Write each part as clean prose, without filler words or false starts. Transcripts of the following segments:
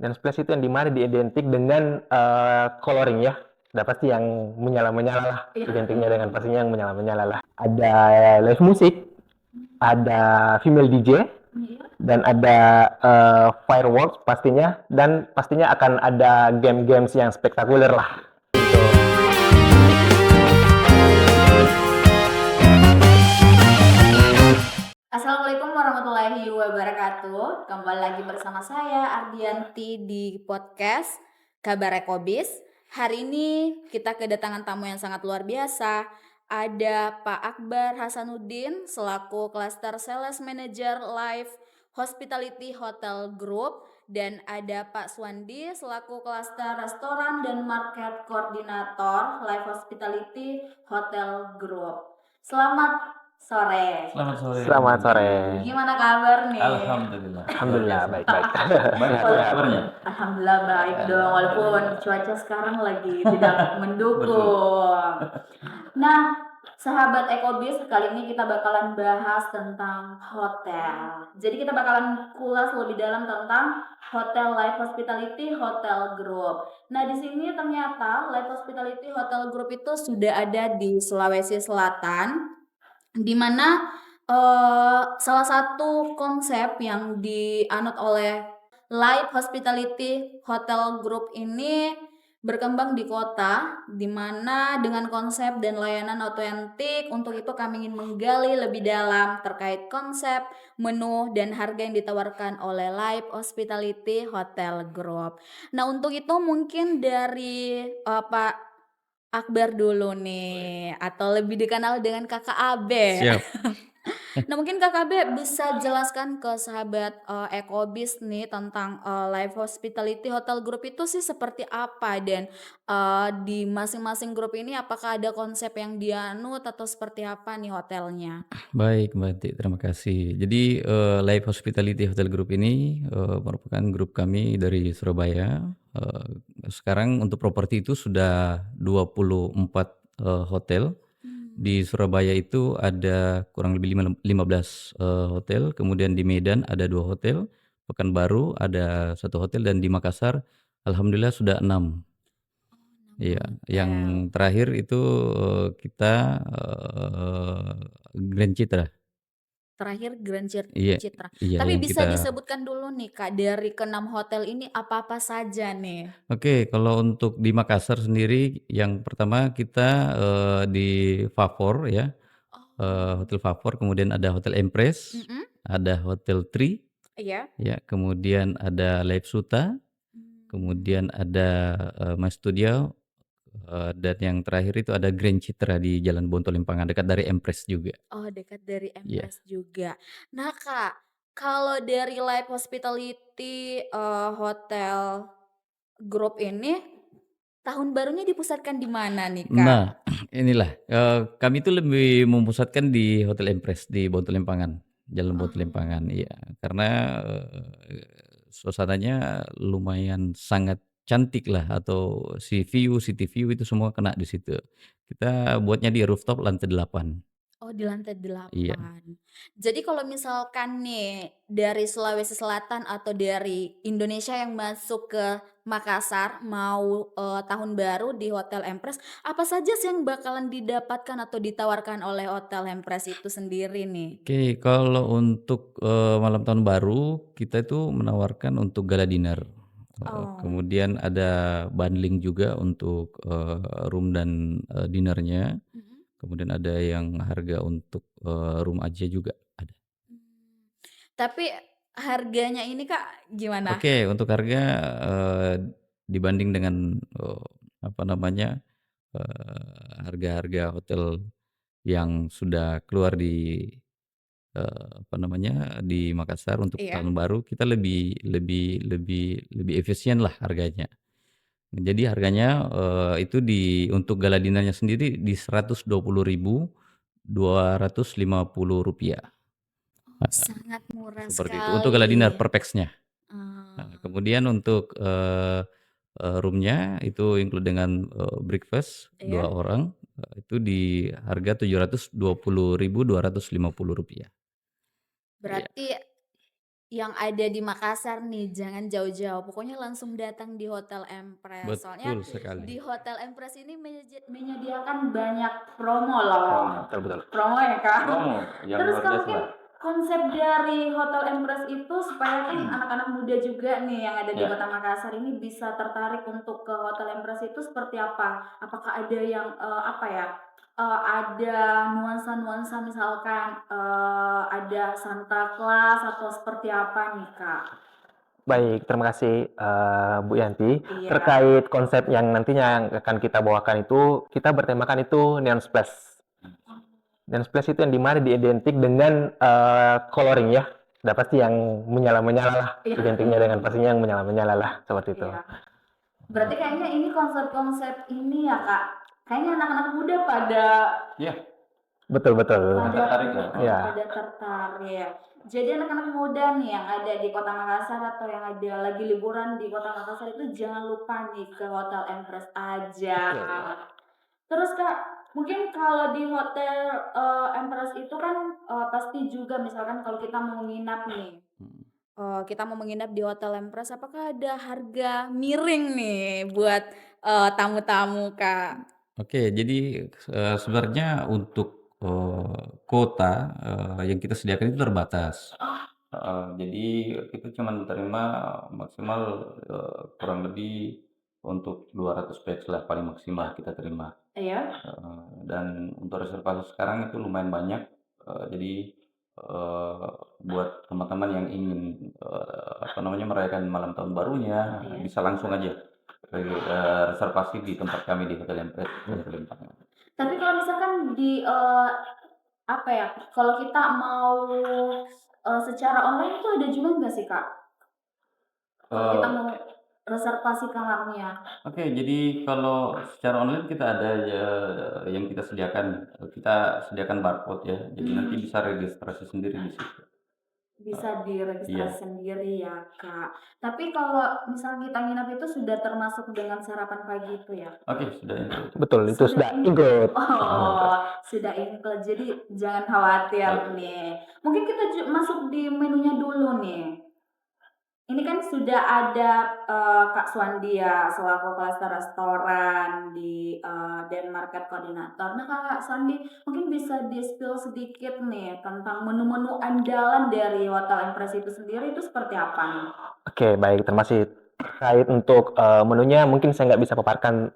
Dan splash itu yang dimana diidentik dengan coloring ya. Udah pasti yang menyala-menyala lah. Identiknya dengan pastinya yang menyala-menyala lah. Ada live musik, ada female DJ, dan ada fireworks pastinya. Dan pastinya akan ada game-games yang spektakuler lah. Assalamualaikum warahmatullahi wabarakatuh. Kembali lagi bersama saya Ardianti di podcast Kabar Ekobis. Hari ini kita kedatangan tamu yang sangat luar biasa. Ada Pak Akbar Hasanuddin selaku Cluster Sales Manager Live Hospitality Hotel Group, dan ada Pak Swandi selaku Cluster Restoran dan Market Koordinator Live Hospitality Hotel Group. Selamat sore. Selamat sore. Selamat sore. Gimana kabar nih? Alhamdulillah. Alhamdulillah baik-baik. Baik kabarnya. Alhamdulillah baik dong, walaupun cuaca sekarang lagi tidak mendukung. Nah, sahabat Ekobis, kali ini kita bakalan bahas tentang hotel. Jadi kita bakalan kulas lebih dalam tentang Hotel Live Hospitality Hotel Group. Nah, di sini ternyata Live Hospitality Hotel Group itu sudah ada di Sulawesi Selatan, di mana salah satu konsep yang dianut oleh Live Hospitality Hotel Group ini berkembang di kota, di mana dengan konsep dan layanan otentik. Untuk itu kami ingin menggali lebih dalam terkait konsep, menu, dan harga yang ditawarkan oleh Live Hospitality Hotel Group. Nah, untuk itu mungkin dari Pak Akbar dulu nih, atau lebih dikenal dengan Kakak Abe. Siap. Nah, mungkin Kakak Abe bisa jelaskan ke sahabat Ekobis nih tentang Live Hospitality Hotel Group itu sih seperti apa, dan di masing-masing grup ini apakah ada konsep yang dianut atau seperti apa nih hotelnya? Baik, Mbak Ati, terima kasih. Jadi Live Hospitality Hotel Group ini merupakan grup kami dari Surabaya. Sekarang untuk properti itu sudah 24 hotel. Di Surabaya itu ada kurang lebih 15 hotel, kemudian di Medan ada 2 hotel, Pekanbaru ada 1 hotel, dan di Makassar alhamdulillah sudah 6. Iya, yang terakhir itu kita Grand Citra. Terakhir Grand Iya, Citra. iya Tapi yang bisa kita. disebutkan dulu nih Kak, dari ke-6 hotel ini apa-apa saja nih? Oke, kalau untuk di Makassar sendiri, yang pertama kita di Favor ya, Hotel Favor, kemudian ada Hotel Empress, ada Hotel Tri, Iya. ya, kemudian ada Live Suta, kemudian ada My Studio, dan yang terakhir itu ada Grand Citra di Jalan Bonto Limpangan, dekat dari Empress juga. Oh, dekat dari Iya. Empress juga. Nah Kak, kalau dari Live Hospitality Hotel Group ini, tahun barunya dipusatkan di mana nih Kak? Nah, inilah kami itu lebih memusatkan di Hotel Empress di Bonto Limpangan, Jalan Bonto Limpangan, iya. Karena suasananya lumayan sangat cantik lah, atau city view itu semua kena di situ. Kita buatnya di rooftop lantai 8. Oh, di lantai 8. Iya. Jadi kalau misalkan nih dari Sulawesi Selatan atau dari Indonesia yang masuk ke Makassar mau tahun baru di Hotel Empress, apa saja sih yang bakalan didapatkan atau ditawarkan oleh Hotel Empress itu sendiri nih? Oke, kalau untuk malam tahun baru kita itu menawarkan untuk gala dinner. Kemudian ada bundling juga untuk room dan dinernya. Kemudian ada yang harga untuk room aja juga ada. Tapi harganya ini Kak gimana? Oke, untuk harga dibanding dengan harga-harga hotel yang sudah keluar di di Makassar untuk Iya. tahun baru, kita lebih efisien lah harganya. Jadi harganya itu untuk gala dinernya sendiri di Rp120.250. Sangat murah Seperti sekali. itu untuk gala dinner per pax-nya. Ah. Kemudian untuk room-nya itu include dengan breakfast Iya. 2 orang, itu di harga Rp720.250. Iya. Berarti yang ada di Makassar nih, jangan jauh-jauh, pokoknya langsung datang di Hotel Empress. Soalnya Betul sekali. di Hotel Empress ini menyediakan banyak promo loh. Betul betul. Promo ya, Kak? Promo yang Terus luar Kak, biasa mungkin lah. konsep dari Hotel Empress itu supaya kan anak-anak muda juga nih yang ada di Ya. Kota Makassar ini bisa tertarik untuk ke Hotel Empress itu seperti apa? Apakah ada yang apa ya? Ada nuansa-nuansa misalkan ada Santa Claus atau seperti apa nih, Kak? Baik, terima kasih Bu Yanti. Iya. Terkait konsep yang nantinya yang akan kita bawakan itu, kita bertemakan itu Neon Splash. Neon Splash itu yang dimana diidentik dengan coloring ya. Udah pasti yang menyala-menyala lah. Iya. Identiknya dengan pastinya yang menyala-menyala lah, seperti itu. Iya. Berarti kayaknya ini konsep-konsep ini ya, Kak. Kayaknya anak-anak muda pada Iya. Betul betul. Tertarik ya? Iya. pada tertarik. Jadi anak-anak muda nih yang ada di Kota Makassar atau yang ada lagi liburan di Kota Makassar itu jangan lupa nih ke Hotel Empress aja. Terus Kak, mungkin kalau di Hotel Empress itu kan pasti juga misalkan kalau kita mau menginap nih, kita mau menginap di Hotel Empress, apakah ada harga miring nih buat tamu-tamu, Kak? Oke, jadi sebenarnya untuk kuota yang kita sediakan itu terbatas. Jadi kita cuma terima maksimal kurang lebih untuk 200 batch lah paling maksimal kita terima. Iya. Dan untuk reservasi sekarang itu lumayan banyak. Jadi buat teman-teman yang ingin merayakan malam tahun barunya Iya. bisa langsung aja reservasi di tempat kami di Hotel Empress. Tapi kalau misalkan di apa ya? Kalau kita mau secara online itu ada juga nggak sih, Kak? Kalau kita mau reservasi kamarnya. Oke, jadi kalau secara online kita ada ya, yang kita sediakan barcode ya. Jadi nanti bisa registrasi sendiri di situ. Bisa diregistrasi Iya. sendiri ya, Kak. Tapi kalau misalnya kita nginap itu sudah termasuk dengan sarapan pagi itu ya? Oke, sudah itu. Betul, itu sudah include. Oh, sudah include. Jadi jangan khawatir nih. Mungkin kita masuk di menunya dulu nih. Ini kan sudah ada Kak Suandi ya selaku klaster restoran di Denmarket Koordinator. Nah Kak Suandi mungkin bisa di-spill sedikit nih tentang menu-menu andalan dari Hotel Empress itu sendiri itu seperti apa nih? Oke, baik. Terima kasih. Terkait untuk menunya, mungkin saya nggak bisa paparkan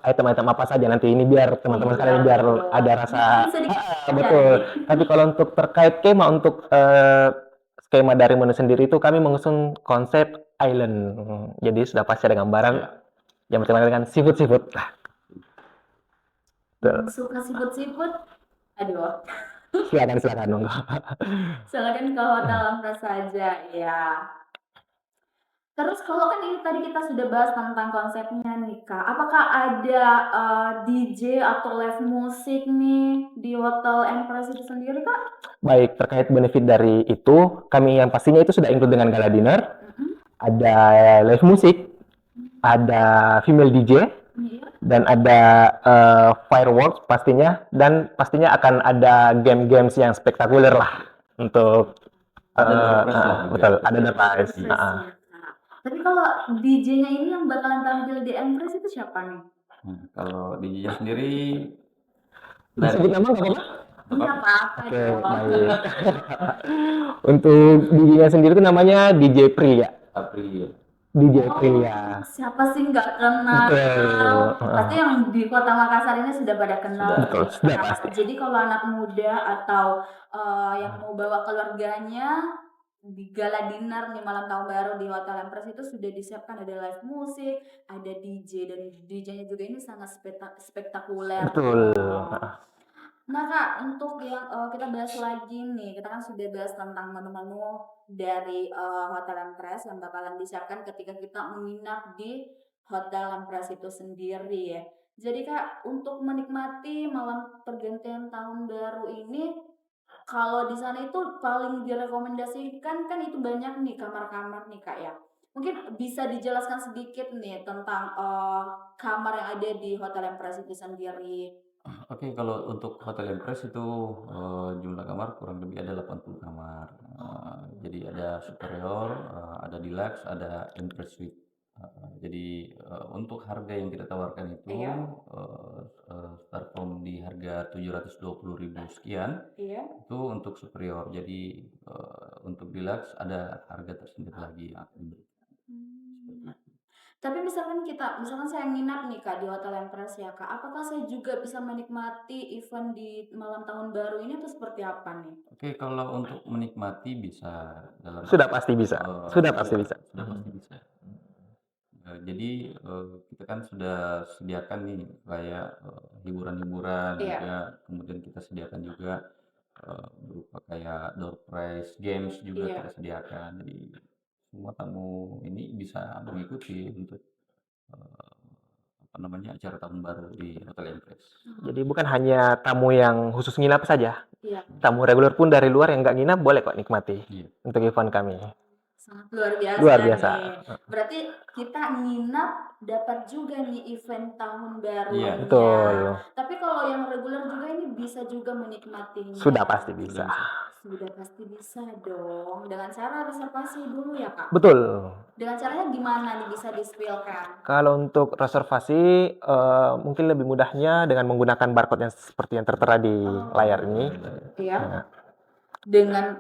item-item apa saja nanti ini biar teman-teman sekalian biar betul. ada rasa Sedikit betul. jadi. Tapi kalau untuk terkait skema untuk skema dari menu sendiri itu kami mengusung konsep island. Jadi sudah pasti ada gambaran yang bertema dengan seafood. Betul. Suka siput-siput? Aduh, Silakan monggo. silakan ke Hotel Empress saja ya. Terus kalau kan ini tadi kita sudah bahas tentang konsepnya nih Kak, apakah ada DJ atau live musik nih di Hotel Empress itu sendiri Kak? Baik, terkait benefit dari itu, kami yang pastinya itu sudah include dengan gala dinner, ada live musik, ada female DJ, Iya. dan ada fireworks pastinya, dan pastinya akan ada game-games yang spektakuler lah untuk Ada door prize lah juga. betul, ada door prize. Empress ya, Kak. Tapi kalau DJ-nya ini yang bakalan tampil di Empress itu siapa nih? Kalau DJ-nya sendiri Disebut nama nggak apa-apa? Nggak apa-apa Oke, dong. baik. Untuk DJ-nya sendiri itu namanya DJ Priya. April. DJ Priya. Siapa sih nggak kenal? Betul. Pasti yang di Kota Makassar ini sudah pada kenal. Betul, sih. sudah Nah, pasti. jadi kalau anak muda atau yang mau bawa keluarganya di gala dinner nih malam tahun baru di Hotel Empress itu sudah disiapkan ada live musik, ada DJ dan DJ-nya juga ini sangat spektakuler. Betul. Nah Kak, untuk yang kita bahas lagi nih, kita kan sudah bahas tentang menu-menu dari Hotel Empress yang bakalan disiapkan ketika kita menginap di Hotel Empress itu sendiri ya. Jadi Kak, untuk menikmati malam pergantian tahun baru ini, kalau di sana itu paling direkomendasikan kan itu banyak nih kamar-kamar nih Kak ya. Mungkin bisa dijelaskan sedikit nih tentang kamar yang ada di Hotel Empress itu sendiri. Oke, kalau untuk Hotel Empress itu, jumlah kamar kurang lebih ada 80 kamar. Jadi ada superior, ada deluxe, ada Empress Suite. Jadi, untuk harga yang kita tawarkan itu, Iya, start from di harga 720.000 sekian, iya. itu untuk superior. Jadi, untuk deluxe ada harga tersendiri lagi yang akan diberikan, Hmm. seperti itu. Tapi misalkan saya nginap nih Kak di Hotel Empress ya Kak, apakah saya juga bisa menikmati event di malam tahun baru ini atau seperti apa nih? Oke, kalau untuk menikmati bisa dalam Sudah pasti bisa. Sudah pasti iya, bisa. sudah pasti bisa. Jadi, kita kan sudah sediakan nih kayak, hiburan-hiburan Iya. juga, kemudian kita sediakan juga, berupa kayak door prize games juga Iya. kita sediakan. Jadi semua tamu ini bisa mengikuti untuk, eee, apa namanya, acara tahun baru di Hotel Empress. Jadi bukan hanya tamu yang khusus nginap saja, Iya. tamu reguler pun dari luar yang nggak nginap boleh kok nikmati Iya. untuk event kami. Sangat luar biasa Luar biasa. nih. Berarti kita nginap dapat juga nih event tahun Iya. barunya. Betul. Tapi kalau yang reguler juga ini bisa juga menikmatinya. Sudah pasti bisa. Sudah bisa. Sudah pasti bisa dong. Dengan cara reservasi dulu ya Kak. Betul. Dengan caranya gimana nih bisa di-spill-kan? Kalau untuk reservasi, mungkin lebih mudahnya dengan menggunakan barcode yang seperti yang tertera di layar ini. Iya. Nah, Dengan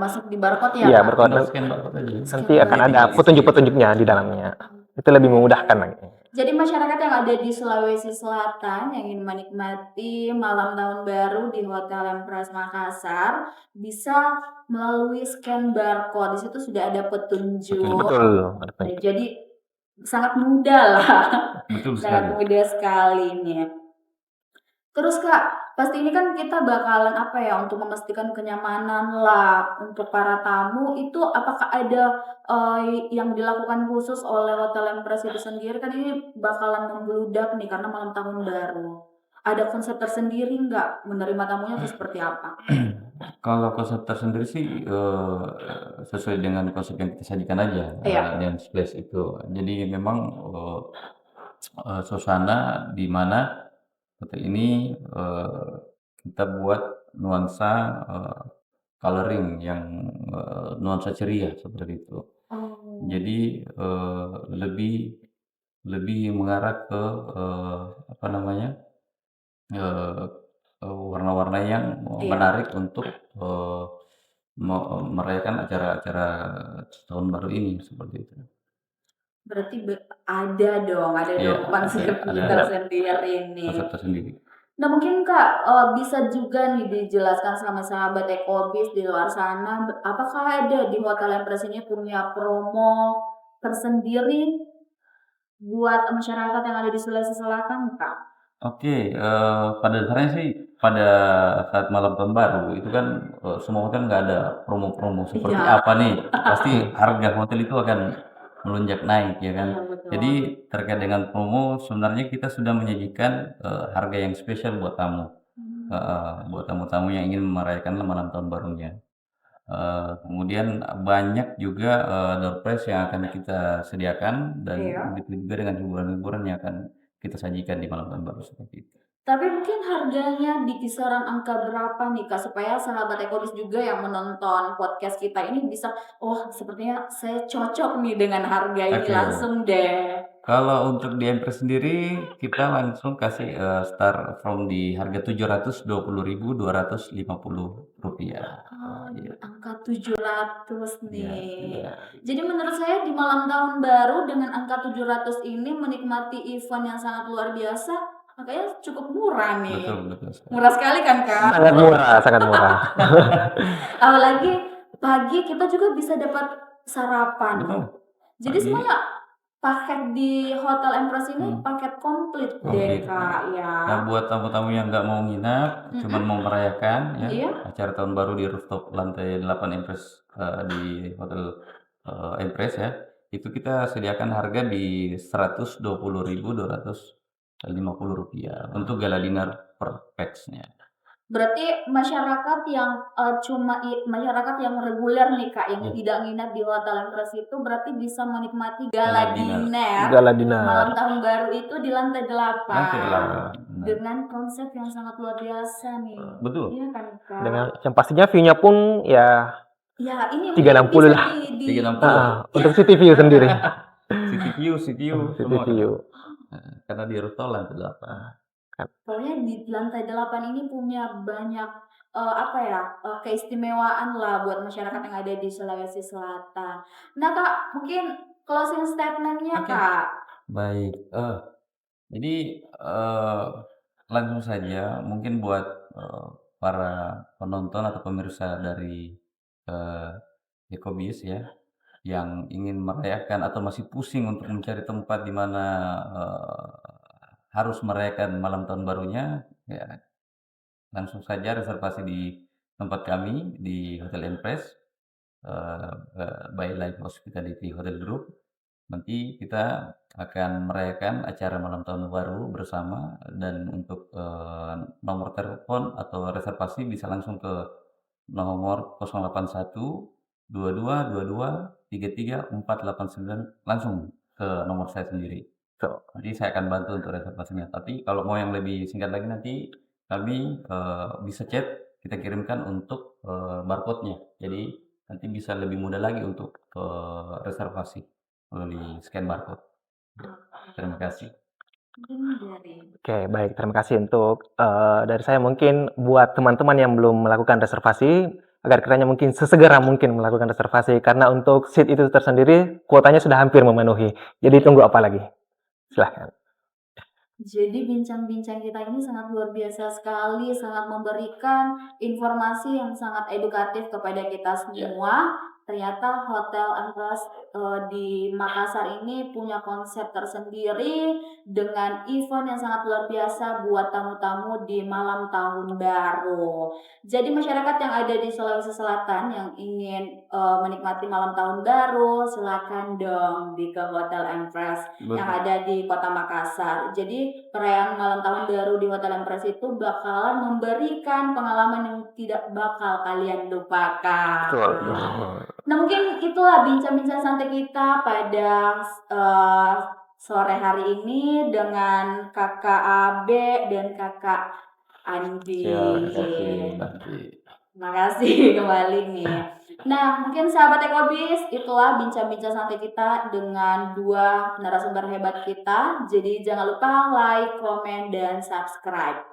masuk di barcode ya iya, Kak? barcode. Tinggal scan barcode aja. Nanti akan ada petunjuk-petunjuknya di dalamnya. Itu lebih memudahkan lagi. Jadi masyarakat yang ada di Sulawesi Selatan yang ingin menikmati malam tahun baru di Hotel Empress Makassar bisa melalui scan barcode. Di situ sudah ada petunjuk. Betul. Jadi sangat mudah lah. Betul Sangat sekali. mudah sekali nih. Terus Kak, pasti ini kan kita bakalan apa ya untuk memastikan kenyamanan lah untuk para tamu itu apakah ada yang dilakukan khusus oleh Hotel Empress itu sendiri kan ini bakalan membludak nih karena malam tahun baru. Ada konsep tersendiri nggak menerima tamunya atau seperti apa? Kalau konsep tersendiri sih, sesuai dengan konsep yang kita sajikan aja, Iya. dengan splash itu. Jadi memang, suasana di mana hotel ini, kita buat nuansa, coloring yang, nuansa ceria seperti itu. Oh. Jadi, lebih lebih mengarah ke, apa namanya, eee warna-warna yang Iya. menarik untuk, merayakan acara-acara tahun baru ini, seperti itu. Berarti ada dong Iya, konsep ada tersendiri nih. konsep tersendiri. Nah mungkin Kak, bisa juga nih dijelaskan sama sahabat Ekobis di luar sana, apakah ada di Hotel Empress ini punya promo tersendiri buat masyarakat yang ada di Sulawesi Selatan, Kak? Oke, pada dasarnya sih pada saat malam tahun baru itu kan, semua hotel nggak ada promo-promo seperti Iya. apa nih, pasti harga hotel itu akan melonjak naik ya kan. Iya, betul. Jadi terkait dengan promo sebenarnya kita sudah menyajikan, harga yang spesial buat tamu, buat tamu-tamu yang ingin merayakan malam tahun barunya. Kemudian banyak juga, door prize yang akan kita sediakan dan Iya. begitu juga dengan hiburan-hiburan yang akan kita sajikan di malam tahun baru seperti itu. Tapi mungkin harganya di kisaran angka berapa nih Kak, supaya sahabat Ekobis juga yang menonton podcast kita ini bisa, "Oh sepertinya saya cocok nih dengan harga ini," Oke. langsung deh. Kalau untuk di Empress sendiri kita langsung kasih, start from di harga Rp720.250. Oh, Iya. angka 700 Iya, nih. iya. Jadi menurut saya di malam tahun baru dengan angka 700 ini menikmati event yang sangat luar biasa, makanya cukup murah nih. Betul betul sekali. Murah sekali kan Kak? Sangat murah, sangat murah. Apalagi pagi kita juga bisa dapat sarapan. Betul. Jadi Pagi. semuanya paket di Hotel Empress ini paket komplit deh Komplit. Kak ya. Nah, buat tamu-tamu yang nggak mau nginap, cuman mau merayakan ya, Iya. acara tahun baru di rooftop lantai 8 Empress, di Hotel, Empress ya, itu kita sediakan harga di Rp120.250 untuk gala dinner per pax-nya. Berarti masyarakat yang masyarakat yang reguler nih Kak, yang Iya. tidak nginap di Hotel Empress itu berarti bisa menikmati gala Gala dinner. dinner Gala dinner. malam tahun baru itu di lantai 8. Lantai 8. benar. dengan konsep yang sangat luar biasa nih. Betul. Iya kan, Kak? Dengan yang pastinya view-nya pun ya Ya, ini 360 mungkin bisa lah. di 360. Untuk city view sendiri. City view City semua kan. view. Karena di rooftop lantai 8. pokoknya di lantai 8 ini punya banyak keistimewaan lah buat masyarakat yang ada di Sulawesi Selatan. Nah, Kak, mungkin closing statement-nya, Oke. Kak. Baik, jadi langsung saja mungkin buat para penonton atau pemirsa dari Ekobis ya, yang ingin merayakan atau masih pusing untuk mencari tempat di mana harus merayakan malam tahun barunya, ya langsung saja reservasi di tempat kami di Hotel Empress by Life Hospitality Hotel Group. Nanti kita akan merayakan acara malam tahun baru bersama, dan untuk nomor telepon atau reservasi bisa langsung ke nomor 081 22 22 33 489, langsung ke nomor saya sendiri. Nanti saya akan bantu untuk reservasinya. Tapi kalau mau yang lebih singkat lagi, nanti kami bisa chat, kita kirimkan untuk barcode-nya. Jadi nanti bisa lebih mudah lagi untuk reservasi melalui scan barcode. Terima kasih. Oke, baik. Terima kasih untuk dari saya mungkin buat teman-teman yang belum melakukan reservasi, agar kiranya mungkin sesegera mungkin melakukan reservasi, karena untuk seat itu tersendiri kuotanya sudah hampir memenuhi. Jadi tunggu apa lagi? Silahkan. Jadi bincang-bincang kita ini sangat luar biasa sekali, sangat memberikan informasi yang sangat edukatif kepada kita semua. Ternyata Hotel Empress di Makassar ini punya konsep tersendiri dengan event yang sangat luar biasa buat tamu-tamu di malam tahun baru. Jadi masyarakat yang ada di Sulawesi Selatan yang ingin menikmati malam tahun baru, silakan dong ke Hotel Empress yang ada di Kota Makassar. Jadi perayaan malam tahun baru di Hotel Empress itu bakalan memberikan pengalaman yang tidak bakal kalian lupakan. Nah, mungkin itulah bincang-bincang santai kita pada sore hari ini dengan Kakak Abe dan Kakak Andi. Terima kasih kembali nih. Nah, mungkin sahabat Ekobis, itulah bincang-bincang santai kita dengan dua narasumber hebat kita. Jadi jangan lupa like, komen, dan subscribe.